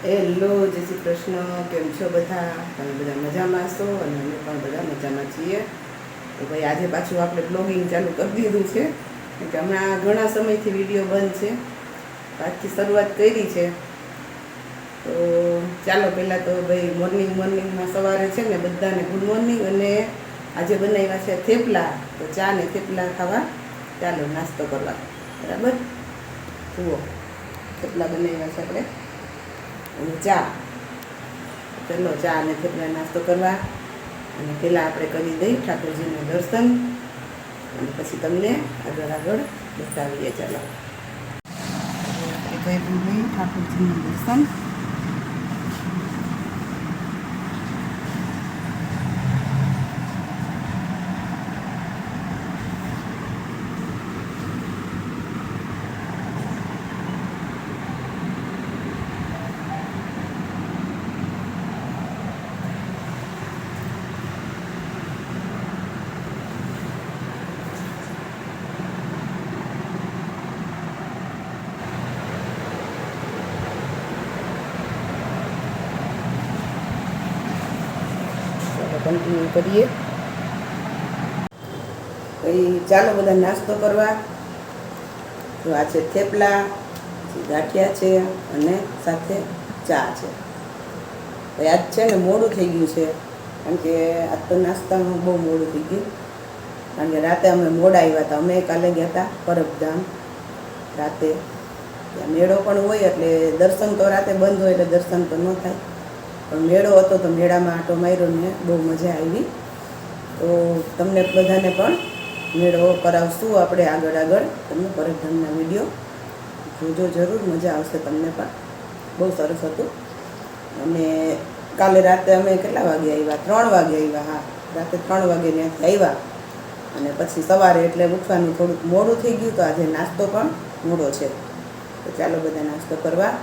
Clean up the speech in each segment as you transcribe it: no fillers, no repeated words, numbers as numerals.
Hello, જય શ્રી કૃષ્ણ. કેમ છો બધા? તમે બધા મજામાં છો અને અમે પણ બધા મજામાં છીએ. તો ભાઈ આજે પાછું આપણે બ્લોગિંગ ચાલુ કરી દીધું છે કે હમણાં ઘણા સમયથી વિડીયો બંધ છે, આજથી શરૂઆત કરી છે. તો ચાલો પહેલાં તો ભાઈ મોર્નિંગમાં સવારે છે ને બધાને ગુડ મોર્નિંગ. અને આજે બનાવ્યા છે થેપલા, તો ચા ને થેપલા ખાવા ચાલો નાસ્તો કરવા. બરાબર, જુઓ થેપલા બનાવ્યા છે આપણે અને ચા. ચલો ચા અને થેપલા નાસ્તો કરવા. અને પહેલાં આપણે કરી દઈ ઠાકોરજીના દર્શન અને પછી તમને આગળ બતાવીએ. ચાલો કરી દઈ ઠાકોરજીના દર્શન. કન્ટિન્યુ કરીએ. પછી ચાલો બધા નાસ્તો કરવા. તો આ છે થેપલા, ગાંઠિયા છે અને સાથે ચા છે. ભાઈ આજ છે ને મોડું થઈ ગયું છે, કારણ કે આજ તો નાસ્તામાં બહુ મોડું થઈ ગયું. કારણ કે રાતે અમે મોડા આવ્યા હતા. અમે કાલે ગયા હતા પરબધામ રાતે. ત્યાં મેળો પણ હોય એટલે દર્શન તો રાતે બંધ હોય એટલે દર્શન તો ન થાય, પણ મેળો હતો તો મેળામાં આંટો માર્યો ને બહુ મજા આવી. તો તમને બધાને પણ મેળો કરાવશું આપણે આગળ. તમે પરબધામના વિડીયો જોજો જરૂર, મજા આવશે તમને પણ. બહુ સરસ હતું. અને કાલે રાતે અમે કેટલા વાગે આવ્યા? 3 વાગે આવ્યા. હા, રાતે 3 વાગે ત્યાંથી આવ્યા. અને પછી સવારે એટલે ઉઠવાનું થોડુંક મોડું થઈ ગયું, તો આજે નાસ્તો પણ મોડો છે. તો ચાલો બધા નાસ્તો કરવા.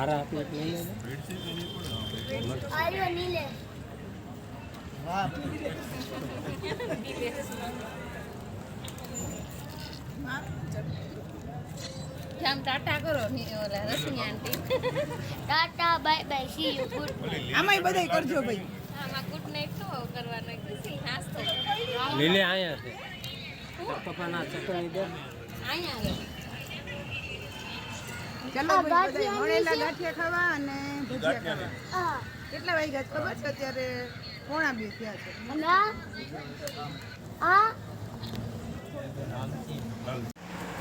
મારા હાથમાં લઈ લેજો. આર્યો નીલે જામ ટાટા કરો ઓલા Rashmi aunty. Tata bye bye see you good આમાંય બધાય કરજો ભાઈ. આમાં ગુડ નાઈટ તો કરવાનો ખુશી નાસ્તો લીલે અહીંયા છે પપ્પાના ચટણી દે. અહીંયા ચાલો ભાઈ બધાય મળેલા ગાંઠિયા ખાવા અને ભજીયા ખાવા. આ કેટલા વાગ્યા છે ખબર છે? અત્યારે 1:30 થયા છે. અને આ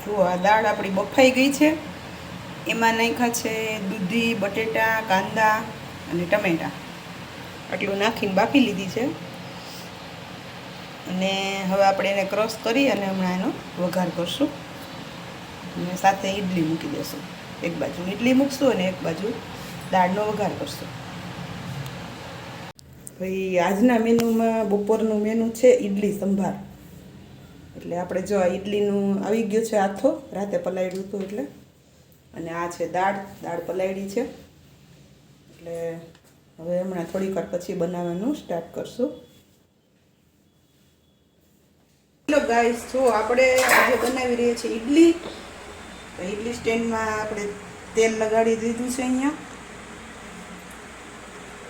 જુઓ આ દાળ આપણી બફાઈ ગઈ છે. એમાં નાખ્યા છે દૂધી, બટેટા, કાંદા અને ટમેટા. આટલું નાખીને બાફી લીધી છે. અને હવે આપણે એને ક્રશ કરી અને હમણાં એનો વઘાર કરશું. અને સાથે ઈડલી મૂકી દેશું. એક બાજુ ઈડલી મૂકશું અને એક બાજુ દાળનો વઘાર કરશું. ભાઈ આજના મેનુમાં બપોરનું મેનુ છે ઈડલી સંભાર. એટલે આપણે જો આ ઈડલીનું આવી ગયું છે આથો, રાતે પલાળ્યું હતું એટલે. અને આ છે દાળ પલાળી છે. એટલે હવે હમણાં થોડીક વાર પછી બનાવવાનું સ્ટાર્ટ કરશું. હેલો ગાઈસ, જો આપણે આજે બનાવી રહ્યા છીએ ઈડલી. તો ઈડલી સ્ટેન્ડમાં આપણે તેલ લગાડી દીધું છે અહીંયા.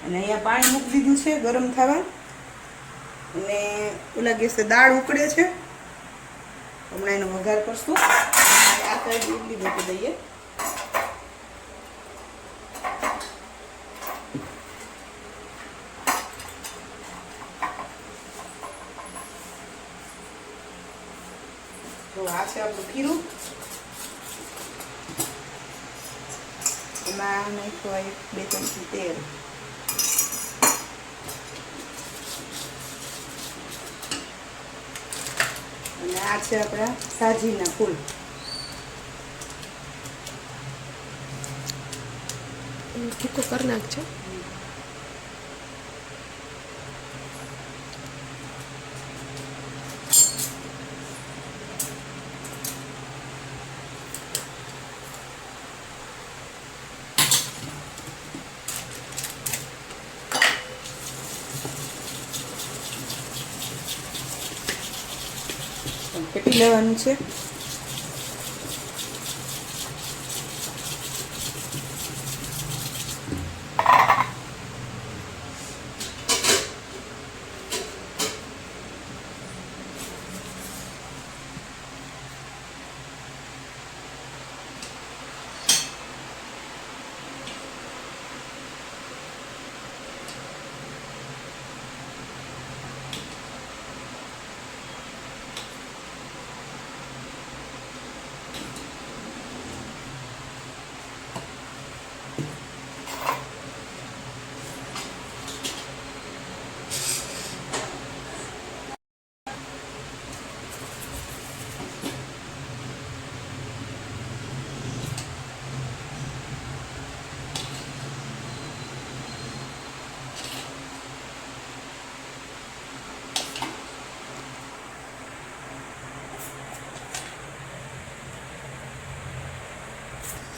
અને અહીંયા પાણી મૂકી દીધું છે ગરમ થવા. અને ઓલા ગેસે દાળ ઉકળે છે. હમણાં એનો વઘાર કરશું. આ સાઈડ ઈડલી મૂકી દઈએ. તો આ છે આપણું ખીરું. એમાં નાખ્યું 2 ચમચી તેલ. અને આ છે આપણા સાજીના ફૂલ. તીખો કરી નાખજો. ફેટી લેવાનું છે.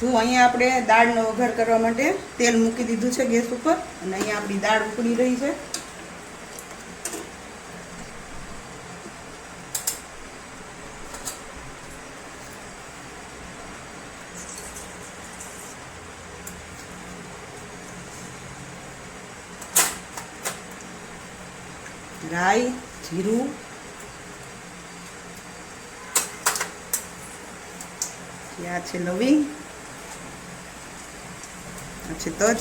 તો અહીંયા આપણે દાળનો વઘાર કરવા માટે તેલ મૂકી દીધું છે ગેસ ઉપર. અને અહીંયા આપણી દાળ ઉકળી રહી છે. રાઈ, જીરું, આ છે લવિંગ, આ છે તજ,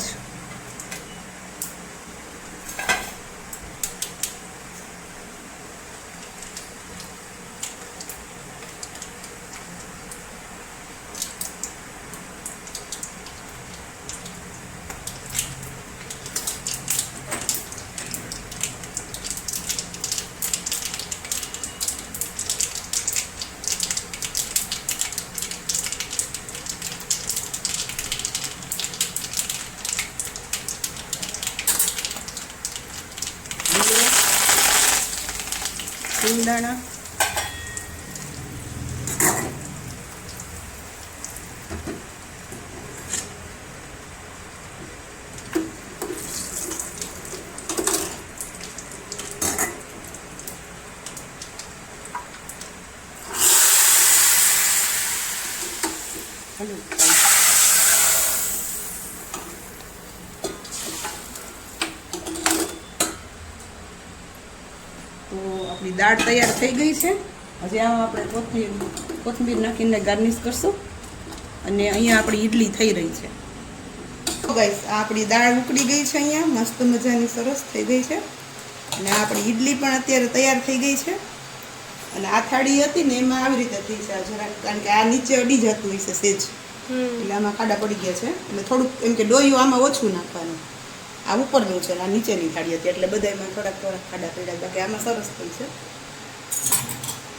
સિંગદાણા, હાલો તો આપણી દાળ તૈયાર થઈ ગઈ છે. હજી આમાં આપણે કોથમીર નાખીને ગાર્નિશ કરશું અને અહીંયા આપણી ઈડલી થઈ રહી છે. તો ગાઈસ આ આપણી દાળ ઉકળી ગઈ છે, અહીંયા મસ્ત મજાની સરસ થઈ ગઈ છે અને આપણી ઈડલી પણ અત્યારે તૈયાર થઈ ગઈ છે. અને આ થાળી હતી ને એમાં આવી રીતે થઈ છે જરાક, કારણ કે આ નીચે અડી જતું હોય છે સેજ, એટલે આમાં ખાડા પડી ગયા છે. એટલે થોડુંક એમ કે ડોયું આમાં ઓછું નાખવાનું. આ ઉપરનું છે આ નીચેની થાળી હતી એટલે બધામાં થોડાક ખાડા પડ્યા, બાકી આમાં સરસ થઈ છે.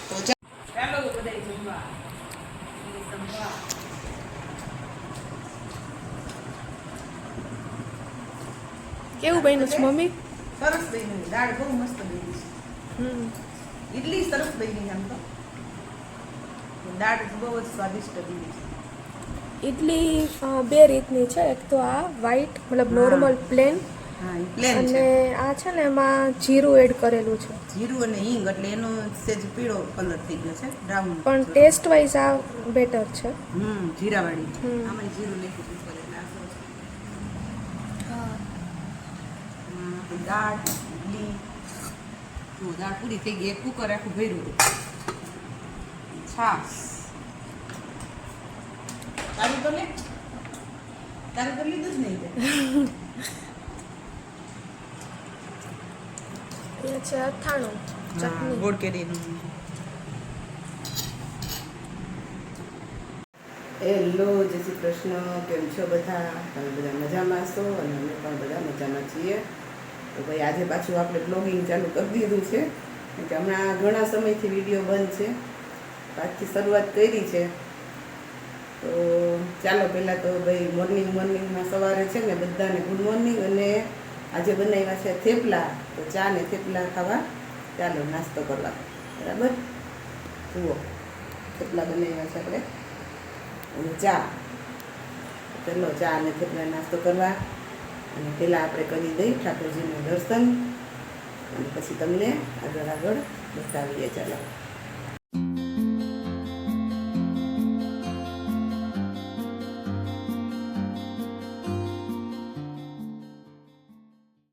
તો ચાલો બધા જમવા. કેવું બન્યું છે મમ્મી? સરસ બની, દાળ બહુ મસ્ત બની છે. ઈડલી સરસ બની, આમ તો દાળ બહુ જ સ્વાદિષ્ટ બની છે. ઇડલી બે રીતની છે. એક તો આ વ્હાઈટ મતલબ નોર્મલ પ્લેન, હા એ પ્લેન અને છે. આ છે ને એમાં જીરું એડ કરેલું છે. જીરું અને હિંગ એટલે એનો સેજ પીળો કલર થઈ ગયો છે, બ્રાઉન. પણ ટેસ્ટ વાઇઝ આ બેટર છે. જીરાવાળી. આમાં જીરું નાખ્યું છે એટલે આ સરસ. દાળ ઈડલી જો દાળ પૂરી થઈ ગઈ. એક કુકર આખું ભર્યું હતું. છાશ તારું તો લે, તારું તો લીધું જ નહીં તે. એ છે અથાણું, ચટણી. ગોળ કેરીનું. હેલો, જય શ્રી કૃષ્ણ. કેમ છો બધા? તમે બધા મજામાં છો અને અમે પણ બધા મજામાં છીએ. તો ભાઈ આજે પાછું આપણે બ્લોગિંગ ચાલુ કરી દીધું છે, કારણ કે હમણાં ઘણા સમયથી વિડીયો બંધ છે, આજથી શરૂઆત કરી છે. તો ચાલો પહેલાં તો ભાઈ મોર્નિંગમાં સવારે છે ને બધાને ગુડ મોર્નિંગ. અને આજે બનાવ્યા છે થેપલા, તો ચા ને થેપલા ખાવા ચાલો નાસ્તો કરવા. બરાબર, જુઓ થેપલા બનાવ્યા છે આપણે અને ચા. ચાલો ચા અને થેપલા નાસ્તો કરવા. અને પહેલાં આપણે કરી દઈ ઠાકોરજીનું દર્શન અને પછી તમને આગળ બતાવીએ. ચાલો.